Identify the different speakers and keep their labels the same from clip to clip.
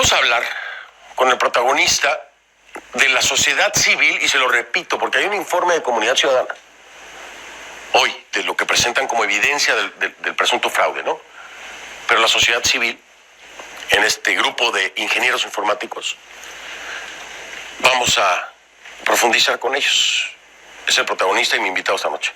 Speaker 1: Vamos a hablar con el protagonista de la sociedad civil, y se lo repito, porque hay un informe de Comunidad Ciudadana hoy, de lo que presentan como evidencia del presunto fraude, ¿no? Pero la sociedad civil, en este grupo de ingenieros informáticos, vamos a profundizar con ellos. Es el protagonista y mi invitado esta noche.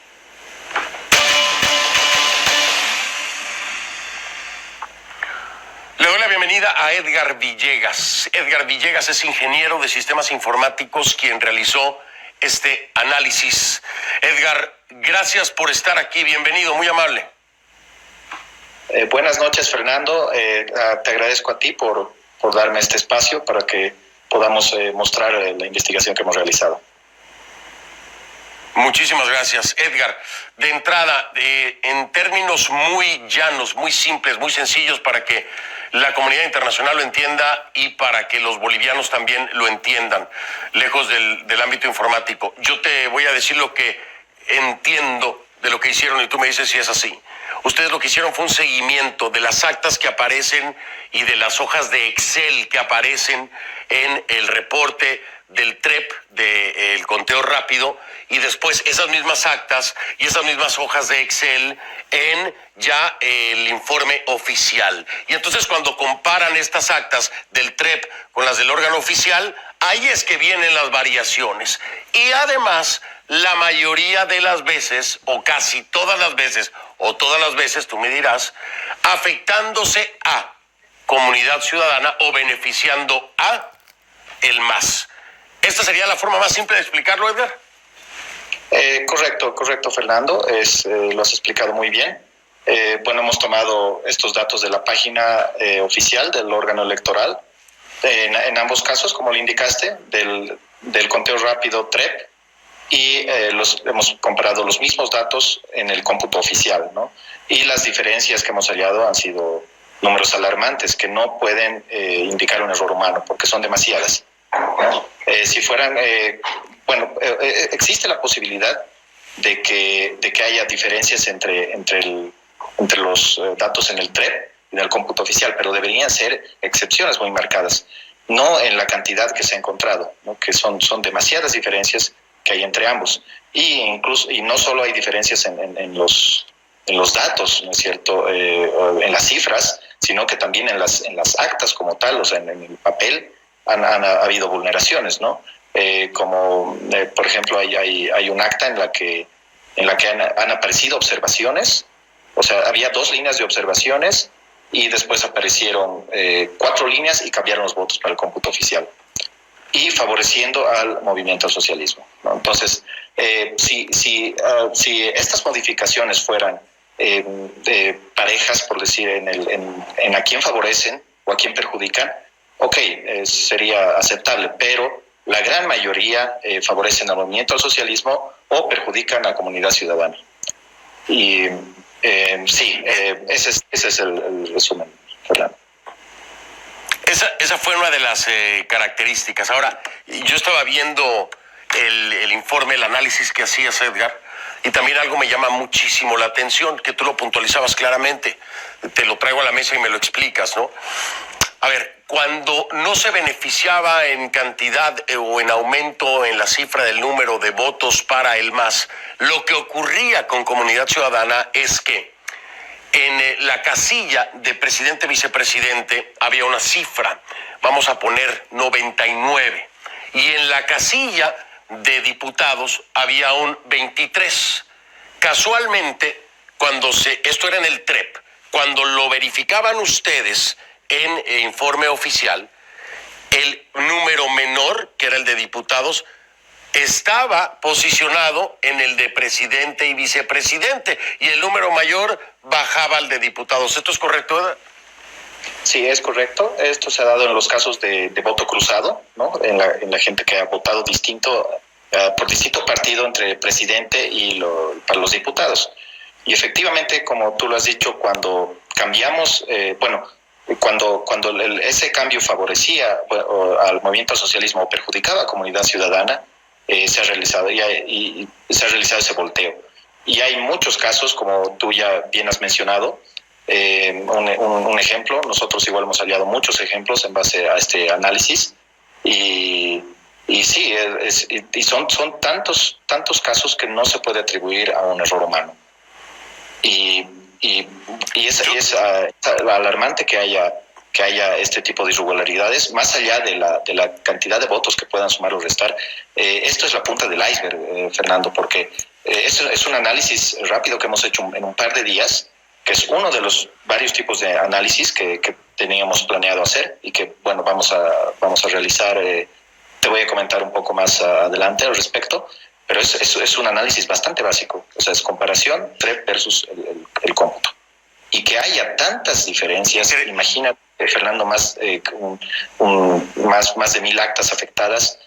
Speaker 1: Le doy la bienvenida a Edgar Villegas. Edgar Villegas es ingeniero de sistemas informáticos quien realizó este análisis. Edgar, gracias por estar aquí. Bienvenido, muy amable.
Speaker 2: Buenas noches, Fernando. Te agradezco a ti por darme este espacio para que podamos mostrar la investigación que hemos realizado.
Speaker 1: Muchísimas gracias, Edgar. De entrada, en términos muy llanos, muy simples, muy sencillos, para que la comunidad internacional lo entienda y para que los bolivianos también lo entiendan, lejos del ámbito informático. Yo te voy a decir lo que entiendo de lo que hicieron y tú me dices si es así. Ustedes lo que hicieron fue un seguimiento de las actas que aparecen y de las hojas de Excel que aparecen en el reporte del TREP, del conteo rápido, y después esas mismas actas y esas mismas hojas de Excel en ya el informe oficial. Y entonces cuando comparan estas actas del TREP con las del órgano oficial, ahí es que vienen las variaciones. Y además, la mayoría de las veces, o casi todas las veces, tú me dirás, afectándose a Comunidad Ciudadana o beneficiando a el MAS. ¿Esta sería la forma más simple de explicarlo, Edgar?
Speaker 2: Correcto, Fernando. Lo has explicado muy bien. Hemos tomado estos datos de la página oficial del órgano electoral. En ambos casos, como lo indicaste, del conteo rápido TREP, y hemos comparado los mismos datos en el cómputo oficial, ¿no? Y las diferencias que hemos hallado han sido números alarmantes que no pueden indicar un error humano porque son demasiadas, ¿no? Si fueran, existe la posibilidad de que haya diferencias entre los datos en el TREP y en el cómputo oficial, pero deberían ser excepciones muy marcadas, no en la cantidad que se ha encontrado, ¿no? Que son demasiadas diferencias que hay entre ambos, y no solo hay diferencias en los datos, ¿no es cierto?, en las cifras, sino que también en las actas como tal, o sea, en el papel han habido vulneraciones, ¿no? Por ejemplo, hay un acta en la que han aparecido observaciones, o sea, había 2 líneas de observaciones y después aparecieron 4 líneas y cambiaron los votos para el cómputo oficial, y favoreciendo al movimiento al socialismo, ¿no? Entonces, si estas modificaciones fueran parejas, por decir, en a quién favorecen o a quién perjudican, sería aceptable, pero la gran mayoría favorecen al movimiento al socialismo o perjudican a la comunidad ciudadana. Y ese es el resumen, Fernando.
Speaker 1: Esa fue una de las características. Ahora, yo estaba viendo el informe, el análisis que hacías, Edgar, y también algo me llama muchísimo la atención, que tú lo puntualizabas claramente. Te lo traigo a la mesa y me lo explicas, ¿no? A ver, cuando no se beneficiaba en cantidad o en aumento en la cifra del número de votos para el MAS, lo que ocurría con Comunidad Ciudadana es que en la casilla de presidente-vicepresidente había una cifra, vamos a poner 99, y en la casilla de diputados había un 23. Casualmente, esto era en el TREP, cuando lo verificaban ustedes en informe oficial, el número menor, que era el de diputados, estaba posicionado en el de presidente y vicepresidente, y el número mayor bajaba al de diputados. ¿Esto es correcto, Edgar?
Speaker 2: Sí, es correcto. Esto se ha dado en los casos de voto cruzado, ¿no? En la gente que ha votado por distinto partido entre presidente y para los diputados. Y efectivamente, como tú lo has dicho, cuando cambiamos, ese cambio favorecía al movimiento al socialismo o perjudicaba a comunidad ciudadana, se ha realizado ese volteo. Y hay muchos casos, como tú ya bien has mencionado, Un ejemplo, nosotros igual hemos hallado muchos ejemplos en base a este análisis y sí, son tantos casos que no se puede atribuir a un error humano. Y es alarmante que haya este tipo de irregularidades, más allá de la cantidad de votos que puedan sumar o restar. Esto es la punta del iceberg, Fernando, porque es un análisis rápido que hemos hecho en un par de días, que es uno de los varios tipos de análisis que teníamos planeado hacer y que, bueno, vamos a realizar. Te voy a comentar un poco más adelante al respecto, pero es un análisis bastante básico. O sea, es comparación TREP versus el cómputo. Y que haya tantas diferencias, imagínate, Fernando, más de 1,000 actas afectadas,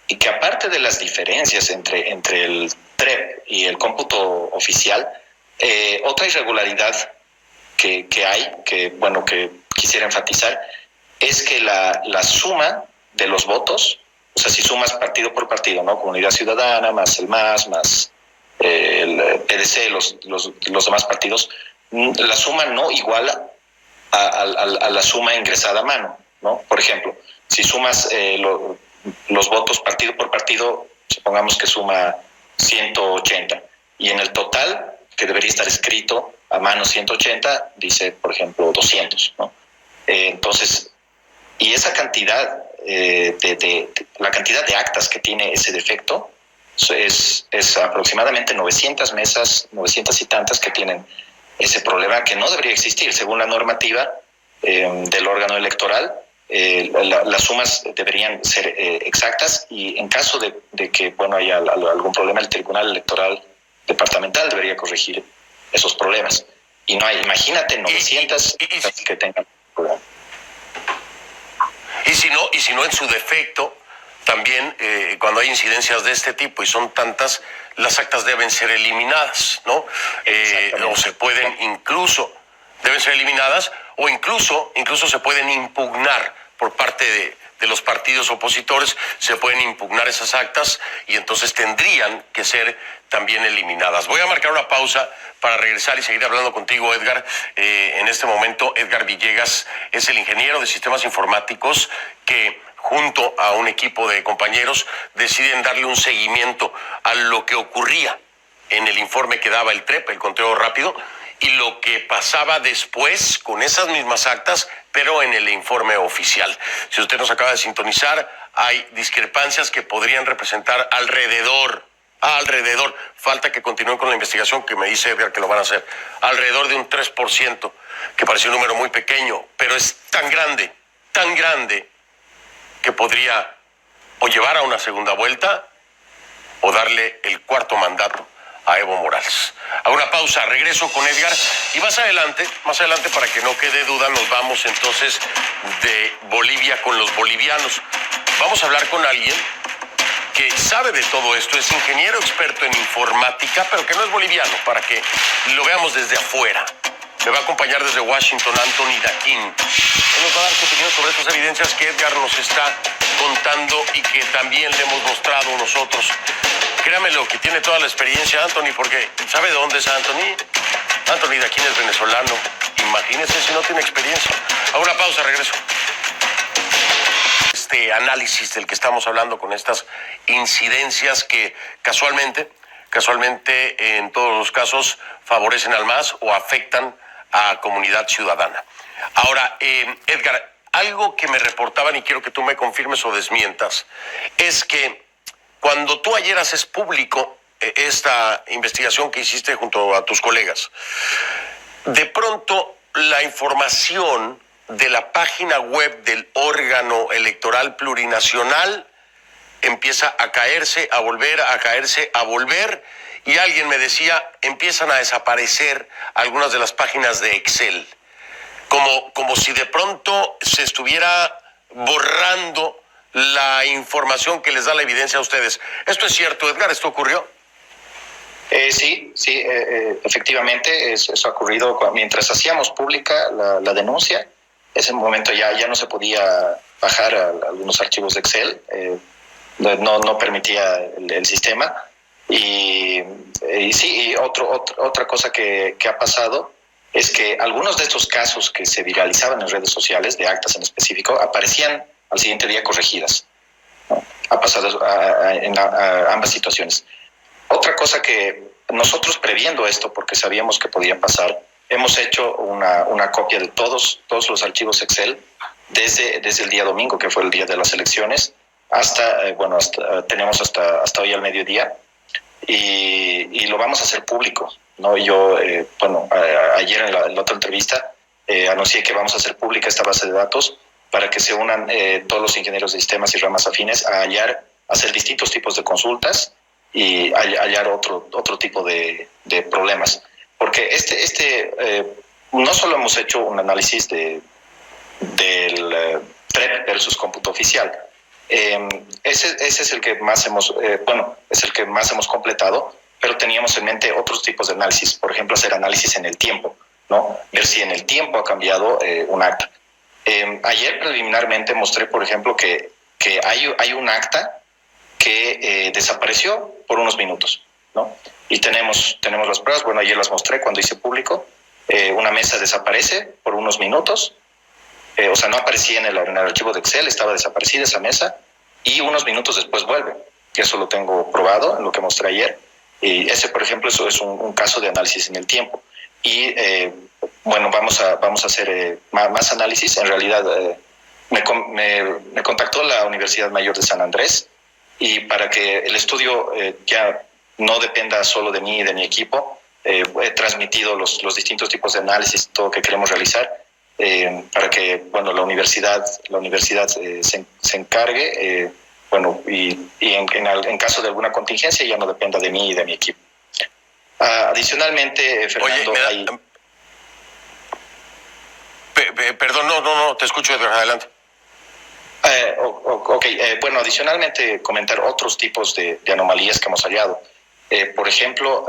Speaker 2: y que aparte de las diferencias entre el TREP y el cómputo oficial, otra irregularidad que hay, que quisiera enfatizar, es que la suma de los votos, o sea, si sumas partido por partido, ¿no? Comunidad Ciudadana, más el MAS, más el PDC, los demás partidos, la suma no iguala a la suma ingresada a mano, ¿no? Por ejemplo, si sumas los votos partido por partido, supongamos que suma 180, y en el total, que debería estar escrito a mano 180, dice, por ejemplo, 200, ¿no? Entonces, y esa cantidad, la cantidad de actas que tiene ese defecto es aproximadamente 900 mesas, 900 y tantas que tienen ese problema, que no debería existir. Según la normativa del órgano electoral, las sumas deberían ser exactas, y en caso de que haya algún problema, el Tribunal Electoral Departamental debería corregir esos problemas. Y no hay, imagínate, 900 que tengan problema.
Speaker 1: Y si no, en su defecto, también cuando hay incidencias de este tipo y son tantas, las actas deben ser eliminadas, ¿no? O se pueden deben ser eliminadas, o incluso se pueden impugnar por parte de los partidos opositores, se pueden impugnar esas actas y entonces tendrían que ser también eliminadas. Voy a marcar una pausa para regresar y seguir hablando contigo, Edgar. En este momento, Edgar Villegas es el ingeniero de sistemas informáticos que, junto a un equipo de compañeros, deciden darle un seguimiento a lo que ocurría en el informe que daba el TREP, el conteo rápido, y lo que pasaba después con esas mismas actas, pero en el informe oficial. Si usted nos acaba de sintonizar, hay discrepancias que podrían representar alrededor, falta que continúen con la investigación, que me dice Edgar que lo van a hacer, alrededor de un 3%, que parece un número muy pequeño, pero es tan grande, que podría o llevar a una segunda vuelta o darle el cuarto mandato a Evo Morales. A una pausa, regreso con Edgar, y más adelante, para que no quede duda, nos vamos entonces de Bolivia con los bolivianos. Vamos a hablar con alguien que sabe de todo esto, es ingeniero experto en informática, pero que no es boliviano, para que lo veamos desde afuera. Me va a acompañar desde Washington Anthony Daquín. Él nos va a dar su opinión sobre estas evidencias que Edgar nos está contando y que también le hemos mostrado nosotros. Créamelo, que tiene toda la experiencia Anthony, porque ¿sabe de dónde es Anthony? Anthony Daquín es venezolano. Imagínese si no tiene experiencia. A una pausa, regreso. Este análisis del que estamos hablando, con estas incidencias que casualmente en todos los casos favorecen al MAS o afectan a comunidad ciudadana. Ahora, Edgar, algo que me reportaban y quiero que tú me confirmes o desmientas, es que cuando tú ayer haces público esta investigación que hiciste junto a tus colegas, de pronto la información de la página web del órgano electoral plurinacional empieza a caerse, a volver, y alguien me decía, empiezan a desaparecer algunas de las páginas de Excel, como si de pronto se estuviera borrando la información que les da la evidencia a ustedes. ¿Esto es cierto, Edgar? ¿Esto ocurrió?
Speaker 2: Sí, efectivamente, eso ha ocurrido mientras hacíamos pública la denuncia. Ese momento ya no se podía bajar algunos archivos de Excel, no permitía el sistema. Y otra cosa que ha pasado es que algunos de estos casos que se viralizaban en redes sociales, de actas en específico, aparecían al siguiente día corregidas, ¿no? Ha pasado en ambas situaciones. Otra cosa que nosotros, previendo esto, porque sabíamos que podía pasar, hemos hecho una copia de todos los archivos Excel desde el día domingo, que fue el día de las elecciones, tenemos hasta hoy al mediodía, y lo vamos a hacer público, ¿no? Yo, ayer en la otra entrevista anuncié que vamos a hacer pública esta base de datos para que se unan todos los ingenieros de sistemas y ramas afines a hacer distintos tipos de consultas y hallar otro tipo de problemas. Porque no solo hemos hecho un análisis del TREP versus cómputo oficial. Ese es el que más hemos completado, pero teníamos en mente otros tipos de análisis. Por ejemplo, hacer análisis en el tiempo, ¿no? Ver si en el tiempo ha cambiado un acta. Ayer preliminarmente mostré, por ejemplo, que hay un acta que desapareció por unos minutos, ¿no? Y tenemos las pruebas. Bueno, ayer las mostré cuando hice público. Una mesa desaparece por unos minutos. No aparecía en el archivo de Excel, estaba desaparecida esa mesa, y unos minutos después vuelve. Eso lo tengo probado en lo que mostré ayer. Y ese, por ejemplo, eso es un caso de análisis en el tiempo. Y vamos a hacer más análisis. En realidad, me contactó la Universidad Mayor de San Andrés, y para que el estudio ya no dependa solo de mí y de mi equipo, he transmitido los distintos tipos de análisis, todo que queremos realizar, para que la universidad se encargue, y en caso de alguna contingencia ya no dependa de mí y de mi equipo. Adicionalmente, Fernando,
Speaker 1: perdón, no, te escucho, Edgar, adelante.
Speaker 2: Adicionalmente, comentar otros tipos de anomalías que hemos hallado. Por ejemplo,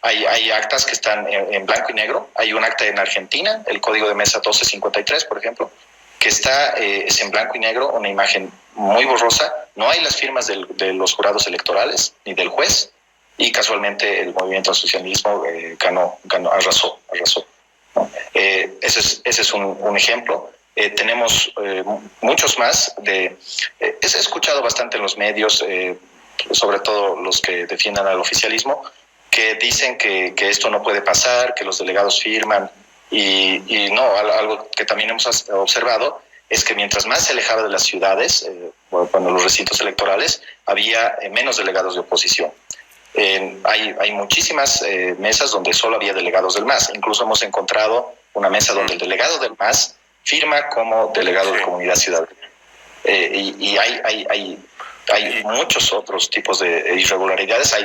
Speaker 2: hay actas que están en blanco y negro. Hay un acta en Argentina, el código de mesa 1253, por ejemplo, que es en blanco y negro, una imagen muy borrosa. No hay las firmas de los jurados electorales ni del juez, y casualmente el movimiento al socialismo arrasó, ¿no? Ese es un ejemplo. Tenemos muchos más. He escuchado bastante en los medios, sobre todo los que defiendan al oficialismo, que dicen que esto no puede pasar, que los delegados firman, y no, algo que también hemos observado es que mientras más se alejaba de las ciudades, los recintos electorales, había menos delegados de oposición. Hay muchísimas mesas donde solo había delegados del MAS. Incluso hemos encontrado una mesa donde el delegado del MAS firma como delegado de comunidad ciudadana. Y hay muchos otros tipos de irregularidades.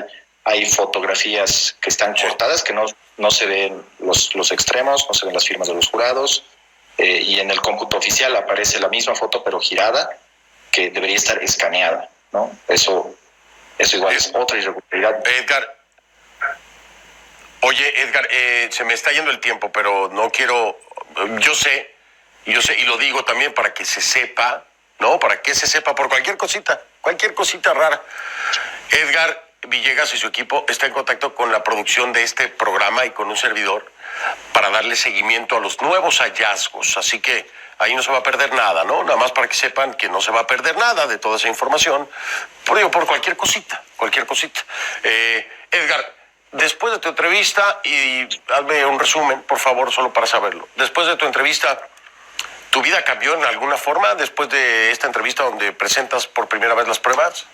Speaker 2: Hay fotografías que están cortadas, que no se ven los extremos, no se ven las firmas de los jurados, y en el cómputo oficial aparece la misma foto pero girada, que debería estar escaneada, ¿no? Eso igual es otra irregularidad.
Speaker 1: Edgar, se me está yendo el tiempo, pero no quiero... Yo sé, y lo digo también para que se sepa, ¿no? Para que se sepa por cualquier cosita rara. Edgar Villegas y su equipo está en contacto con la producción de este programa y con un servidor para darle seguimiento a los nuevos hallazgos. Así que ahí no se va a perder nada, ¿no? Nada más para que sepan que no se va a perder nada de toda esa información. Por cualquier cosita. Edgar, después de tu entrevista, y hazme un resumen, por favor, solo para saberlo. Después de tu entrevista, ¿tu vida cambió en alguna forma después de esta entrevista donde presentas por primera vez las pruebas?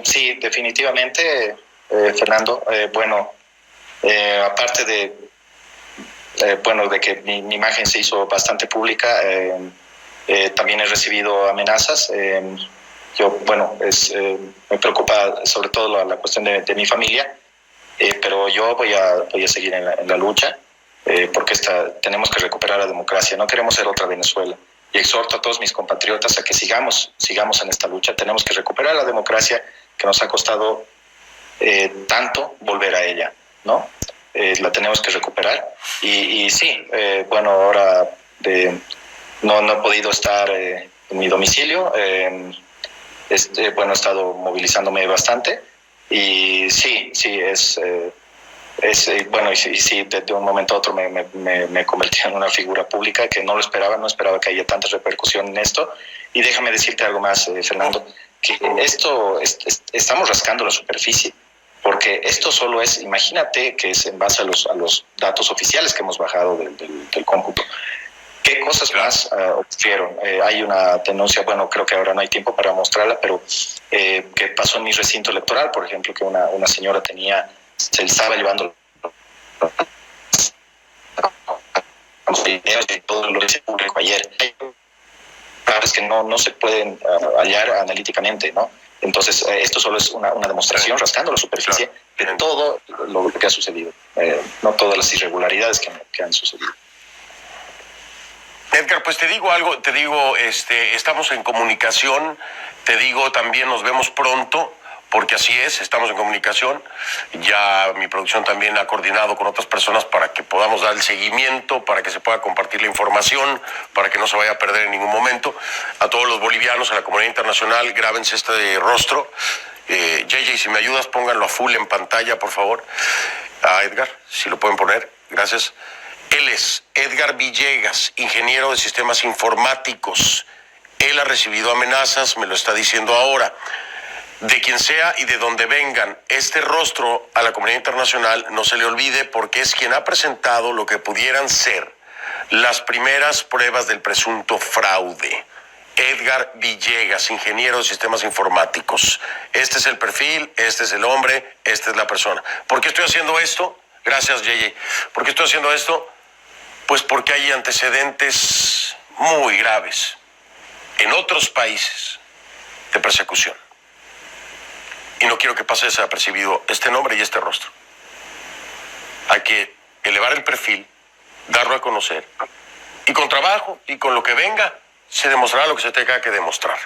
Speaker 2: Sí, definitivamente, Fernando. Aparte de que mi imagen se hizo bastante pública, también he recibido amenazas. Me preocupa sobre todo la cuestión de mi familia, pero yo voy a seguir en la lucha, porque tenemos que recuperar la democracia. No queremos ser otra Venezuela. Y exhorto a todos mis compatriotas a que sigamos en esta lucha. Tenemos que recuperar la democracia, que nos ha costado tanto volver a ella, ¿no? La tenemos que recuperar. Y sí, ahora no he podido estar en mi domicilio. He estado movilizándome bastante. Y sí, Bueno, y sí, de un momento a otro me convertí en una figura pública que no esperaba que haya tanta repercusión en esto. Y déjame decirte algo más, Fernando, que estamos rascando la superficie, porque esto solo es, imagínate que es en base a los datos oficiales que hemos bajado del cómputo. ¿Qué cosas más ocurrieron? Hay una denuncia, bueno, creo que ahora no hay tiempo para mostrarla, pero que pasó en mi recinto electoral, por ejemplo, que una señora se le estaba llevando videos de todo lo que se publicó ayer. Hay cosas que no se pueden hallar analíticamente, ¿no? Entonces, esto solo es una demostración, rascando la superficie de todo lo que ha sucedido, no todas las irregularidades que han sucedido.
Speaker 1: Edgar, pues te digo algo, estamos en comunicación, te digo también nos vemos pronto, porque así es, estamos en comunicación. Ya mi producción también ha coordinado con otras personas para que podamos dar el seguimiento, para que se pueda compartir la información, para que no se vaya a perder en ningún momento. A todos los bolivianos, a la comunidad internacional, grábense este rostro. JJ, si me ayudas, pónganlo a full en pantalla, por favor. A Edgar, si lo pueden poner, gracias. Él es Edgar Villegas, ingeniero de sistemas informáticos. Él ha recibido amenazas, me lo está diciendo ahora. De quien sea y de donde vengan, este rostro a la comunidad internacional no se le olvide, porque es quien ha presentado lo que pudieran ser las primeras pruebas del presunto fraude. Edgar Villegas, ingeniero de sistemas informáticos. Este es el perfil, este es el hombre, esta es la persona. ¿Por qué estoy haciendo esto? Gracias, JJ. ¿Por qué estoy haciendo esto? Pues porque hay antecedentes muy graves en otros países de persecución. Y no quiero que pase desapercibido este nombre y este rostro. Hay que elevar el perfil, darlo a conocer, y con trabajo y con lo que venga, se demostrará lo que se tenga que demostrar.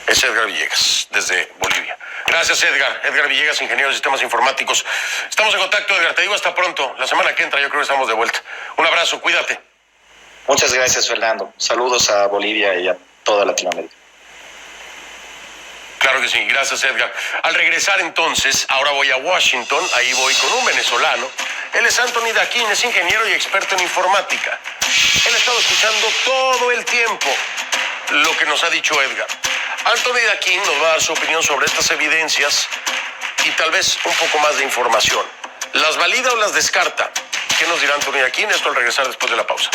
Speaker 1: Es Edgar Villegas, desde Bolivia. Gracias, Edgar. Edgar Villegas, ingeniero de sistemas informáticos. Estamos en contacto, Edgar. Te digo hasta pronto. La semana que entra yo creo que estamos de vuelta. Un abrazo, cuídate.
Speaker 2: Muchas gracias, Fernando. Saludos a Bolivia y a toda Latinoamérica.
Speaker 1: Claro que sí, gracias, Edgar. Al regresar entonces, ahora voy a Washington, ahí voy con un venezolano. Él es Anthony Daquín, es ingeniero y experto en informática. Él ha estado escuchando todo el tiempo lo que nos ha dicho Edgar. Anthony Daquín nos va a dar su opinión sobre estas evidencias y tal vez un poco más de información. ¿Las valida o las descarta? ¿Qué nos dirá Anthony Daquín? Esto al regresar después de la pausa.